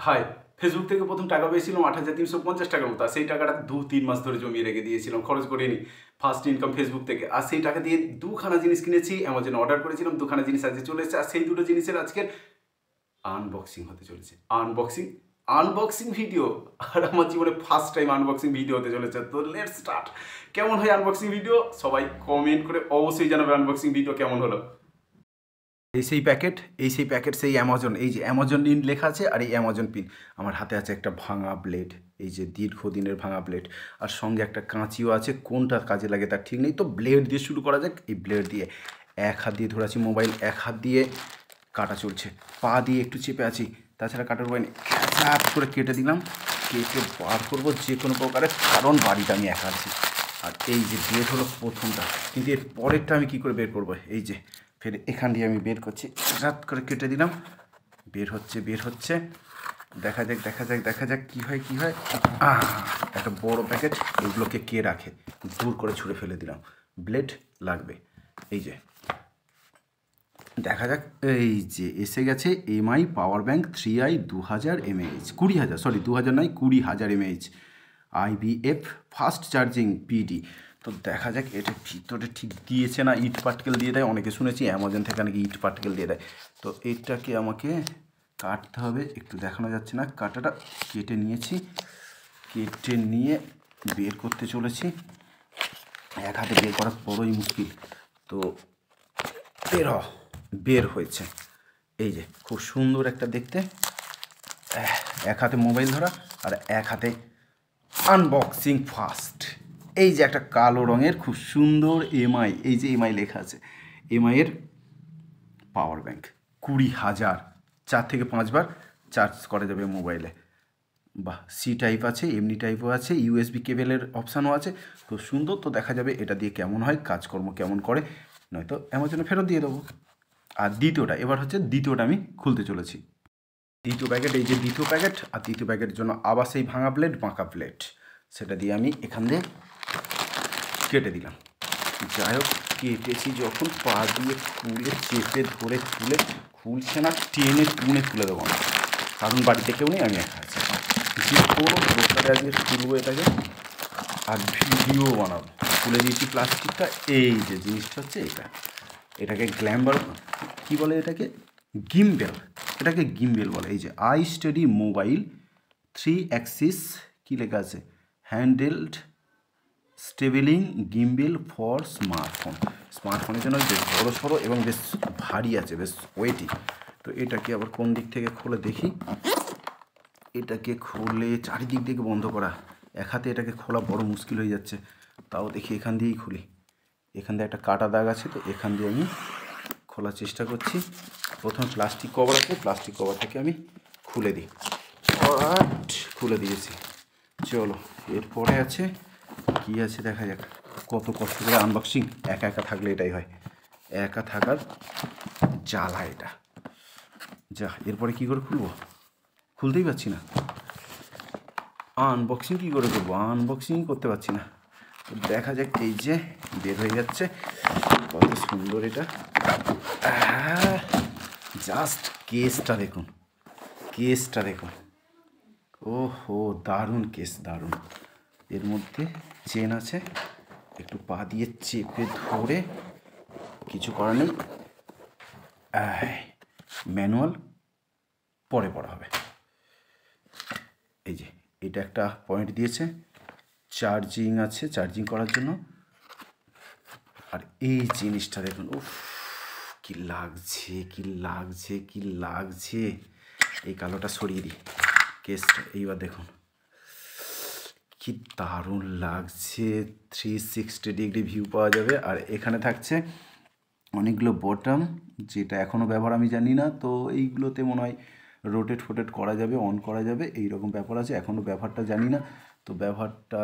High, Facebook থেকে প্রথম টাকা পেয়েছিলাম ৮,৩৫০ টাকার মতো। আর সেই টাকাটা ২-৩ মাস ধরে জমিয়ে রেখে দিয়েছিলাম, খরচ করিনি। ফার্স্ট ইনকাম ফেসবুক থেকে। আর সেই টাকা দিয়ে দুখানা জিনিস কিনেছি, অ্যামাজনে অর্ডার করেছিলাম, দুখানা জিনিস আজকে চলে এসেছে। আর সেই দুটো জিনিসের আজকের আনবক্সিং হতে চলেছে। Unboxing unboxing video. আর আমার জীবনে ফার্স্ট টাইম আনবক্সিং ভিডিও হতে চলেছে। তো লেটস স্টার্ট। কেমন হয় আনবক্সিং ভিডিও সবাই কমেন্ট করে অবশ্যই জানাবে আনবক্সিং ভিডিও কেমন হলো। এই সেই প্যাকেট সেই অ্যামাজন, এই যে অ্যামাজন ইন লেখা আছে আর এই অ্যামাজন পিন। আমার হাতে আছে একটা ভাঙা ব্লেড, এই যে দীর্ঘদিনের ভাঙা ব্লেড, আর সঙ্গে একটা কাঁচিও আছে। কোনটা কাজে লাগে তার ঠিক নেই, তো ব্লেড দিয়ে শুরু করা যাক। এই ব্লেড দিয়ে এক হাত দিয়ে ধরে আছি মোবাইল, এক হাত দিয়ে কাটা চলছে, পা দিয়ে একটু চেপে আছি, তাছাড়া কাটার উপায় নেই। খ্যাচাপ করে কেটে দিলাম, কেটে বার করবো যে কোনো প্রকারে, কারণ বাড়িটা আমি একা আছি। আর এই যে বের হলো প্রথমটা, কিন্তু এর পরেরটা আমি কী করে বের করবো? এই যে ফের এখান দিয়ে আমি বের করছি, রাত করে কেটে দিলাম, বের হচ্ছে। দেখা যাক কী হয়। একটা বড় প্যাকেট, এগুলোকে কে রাখে, দূর করে ছুঁড়ে ফেলে দিলাম। ব্লেড লাগবে, এই যে দেখা যাক। এই যে এসে গেছে MI power bank 3i 2000 mAh, 20,000, sorry 2000 নয়, 20,000 mAh, IBF fast charging PD. তো দেখা যাক এটা ভিতরে ঠিক দিয়েছে না ইট পার্টিকেল দিয়ে দেয়, অনেকে শুনেছি অ্যামাজন থেকে নাকি ইট পার্টিকেল দিয়ে দেয়। তো এটাকে আমাকে কাটতে হবে, একটু দেখানো যাচ্ছে না, কাটাটা কেটে নিয়েছি, কেটে নিয়ে বের করতে চলেছি। এক হাতে বের করা বড়ই মুশকিল, তো বের হয়েছে। এই যে খুব সুন্দর একটা দেখতে, এক হাতে মোবাইল ধরা আর এক হাতে আনবক্সিং ফাস্ট। এই যে একটা কালো রঙের খুব সুন্দর এমআই, এই যে এমআই লেখা আছে, এমআইয়ের পাওয়ার ব্যাঙ্ক 20,000, 4 থেকে 5 বার চার্জ করা যাবে মোবাইলে। বাহ, সি টাইপ আছে, এমনি টাইপও আছে, ইউএসবি কেবেলের অপশানও আছে, খুব সুন্দর। তো দেখা যাবে এটা দিয়ে কেমন হয়, কাজকর্ম কেমন করে, নয়তো অ্যামাজনে ফেরত দিয়ে দেবো। আর দ্বিতীয়টা আমি খুলতে চলেছি। দ্বিতীয় প্যাকেট, এই যে দ্বিতীয় প্যাকেট, আর দ্বিতীয় প্যাকেটের জন্য আবার সেই ভাঙা প্লেট, বাঁকা প্লেট, সেটা দিয়ে আমি এখান দিয়ে কেটে দিলাম। যাই হোক, কেটেছি যখন, পা দিয়ে খুলে চেপে ধরে খুলছে না, টেনে টুনে তুলে দেবো না, কারণ বাড়িতে কেউ নেই, আমি একা আছি। যে কোনো দোকানে আজকে খুলবো এটাকে, আর ভিডিও বানাবো। খুলে দিয়েছি প্লাস্টিকটা। এই যে জিনিসটা হচ্ছে এটাকে গ্ল্যাম্বার কী বলে, এটাকে গিম্বেল বলে। এই যে আই স্টাডি মোবাইল 3 অ্যাক্সিস, কী লেখা আছে, হ্যান্ডেলড স্টেবিলিং গিম্বেল ফর স্মার্টফোনের জন্য বেশ বড়ো সড়ো এবং বেশ ভারী আছে, বেশ ওয়েটি। তো এটাকে আবার কোন দিক থেকে খুলে দেখি, এটাকে খুলে চারিদিক থেকে বন্ধ করা, এক হাতে এটাকে খোলা বড় মুশকিল হয়ে যাচ্ছে। তাও দেখি এখান দিয়েই খুলি, এখান দিয়ে একটা কাটা দাগ আছে, তো এখান দিয়ে আমি খোলার চেষ্টা করছি। প্রথমে প্লাস্টিক কভার আছে, প্লাস্টিক কভার থেকে আমি খুলে দিই, খুলে দিয়েছি। চলো, এরপরে আছে কী আছে দেখা যাক। কত কষ্ট করে আনবক্সিং, একা একা থাকলে এটাই হয়, একা থাকার জ্বালা এটা। যা, এরপরে কী করে খুলবো, খুলতেই পারছি না। আনবক্সিং কী করে করবো, আনবক্সিংই করতে পারছি না। তো দেখা যাক, এই যে বের হয়ে যাচ্ছে, কত সুন্দর এটা। জাস্ট কেসটা দেখুন, ওহো, দারুণ কেস, দারুণ। এর মধ্যে চেন আছে, একটু পা দিয়ে চেপে ধরে, কিছু করার নেই, ম্যানুয়াল পরে পড়া হবে। এই যে এটা একটা পয়েন্ট দিয়েছে, চার্জিং আছে, চার্জিং করার জন্য। আর এই জিনিসটা দেখুন, উফ, কি লাগছে। এই কালোটা সরিয়ে দিই, কেসটা এইবার দেখুন, কি দারুণ লাগছে। 360 ডিগ্রি ভিউ পাওয়া যাবে। আর এখানে থাকছে অনেকগুলো বটম, যেটা এখনও ব্যবহার আমি জানি না, তো এইগুলোতে মনে হয় রোটেট করা যাবে, অন করা যাবে, এই রকম ব্যাপার আছে। এখনও ব্যবহারটা জানি না, তো ব্যবহারটা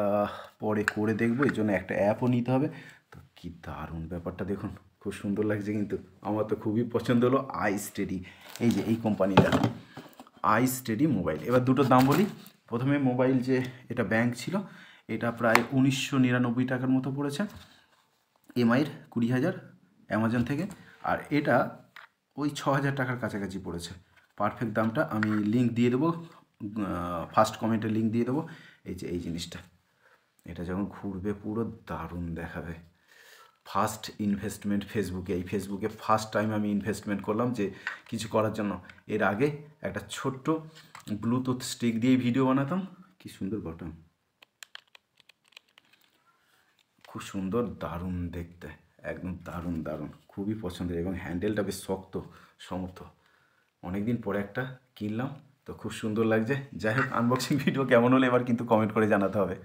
পরে করে দেখবো, এই জন্য একটা অ্যাপও নিতে হবে। তো কী দারুণ ব্যাপারটা দেখুন, খুব সুন্দর লাগছে, কিন্তু আমার তো খুবই পছন্দ হলো আই স্টেডি। এই যে এই কোম্পানিটা আই স্টেডি মোবাইল। এবার দুটোর দাম বলি। প্রথমে মোবাইল, যে এটা ব্যাঙ্ক ছিল, এটা প্রায় 1999 টাকার মতো পড়েছে, এমআইয়ের 20,000 অ্যামাজন থেকে। আর এটা ওই 6,000 টাকার কাছাকাছি পড়েছে। পারফেক্ট দামটা আমি লিঙ্ক দিয়ে দেবো ফার্স্ট কমেন্টে লিঙ্ক দিয়ে দেবো। এই যে এই জিনিসটা, এটা যখন ঘুরবে পুরো দারুণ দেখাবে। ফার্স্ট ইনভেস্টমেন্ট ফেসবুকে, এই ফেসবুকে ফার্স্ট টাইম আমি ইনভেস্টমেন্ট করলাম যে কিছু করার জন্য। এর আগে একটা ছোট্ট ব্লুটুথ স্টিক দিয়ে ভিডিও বানাতাম। কি সুন্দর বটন, খুব সুন্দর, দারুণ দেখতে, একদম দারুণ দারুণ, খুবই পছন্দের, এবং হ্যান্ডেলটা বেশ শক্ত সমর্থ। অনেক দিন পরে একটা কিনলাম, তো খুব সুন্দর লাগছে। যাই হোক, আনবক্সিং ভিডিও কেমন হলো এবার কিন্তু কমেন্ট করে জানাতে হবে।